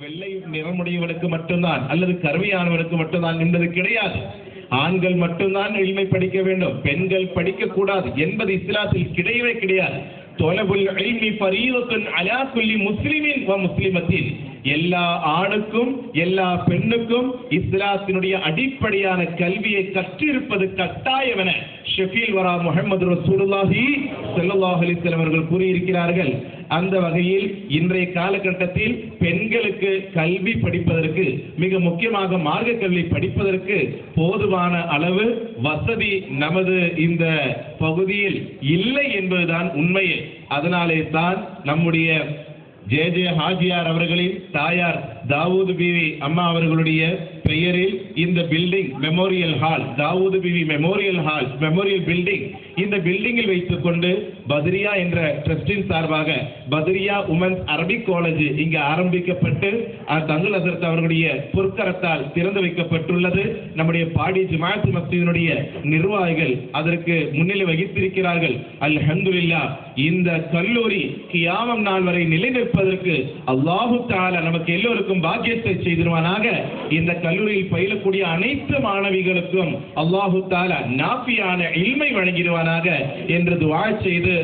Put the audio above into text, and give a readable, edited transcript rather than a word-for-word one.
வெள்ளை நிறமுடையவனுக்கு மட்டும்தான் அல்லது கருமையானவனுக்கு மட்டும்தான் என்பது கிடையாது. ஆண்கள் மட்டும்தான் இல்மை படிக்க வேண்டும், பெண்கள் படிக்க கூடாது என்பது இஸ்லாத்தில் கிடையவே கிடையாது. தொலபுல் இல்மி ஃபரீதத்துன் அலா குல்லி முஸ்லிமின் வ முஸ்லிமத்தின், எல்லா ஆணுக்கும் எல்லா பெண்ணுக்கும் இஸ்லாத்தினுடைய அடிப்படையான கல்வியை கற்றிருப்பது கட்டாயம் என ஷஃபீல் வரா முஹம்மது ரசூலுல்லாஹி ஸல்லல்லாஹு அலைஹி வஸல்லம் அவர்கள் கூறியிருக்கிறார்கள். அந்த வகையில் இன்றைய காலகட்டத்தில் பெண்களுக்கு கல்வி படிப்பதற்கு, மிக முக்கியமாக மார்க்க கல்வி படிப்பதற்கு போதுமான அளவு வசதி நமது இந்த பகுதியில் இல்லை என்பதுதான் உண்மையே. அதனாலே தான் நம்முடைய ஜே ஹாஜியார் அவர்களின் தாயார் தாவூது பிவி அம்மா அவர்களுடைய பெயரில் இந்த building memorial hall, Dawood PV memorial hall, memorial building, இந்த பில்டிங்கில் வைத்துக் கொண்டு பத்ரியா என்ற ட்ரஸ்டின் சார்பாக பத்ரியா உமன்ஸ் அரபிக் காலேஜ் இங்கு ஆரம்பிக்கப்பட்டு தங்குல் ஹசரத் அவர்களுடைய பொற்கரத்தால் திறந்து வைக்கப்பட்டுள்ளது. நம்முடைய பாடி ஜமாஅத் மஸ்ஜிதினுடைய நிர்வாகிகள் அதற்கு முன்னிலை வகித்திருக்கிறார்கள். அல்ஹம்துலில்லாஹ். இந்த கல்லூரி கியாமம் நாள் வரை நிலைநிற்பதற்கு அல்லாஹு தஆலா நமக்கு எல்லோருக்கும் பாக்கியத்தை செய்திருவானாக. இந்த கல்லூரியில் பயிலக்கூடிய அனைத்து மாணவிகளுக்கும் அல்லாஹு தஆலா நாஃபியான இல்மை வழங்கிடுவானாக என்று துஆ செய்து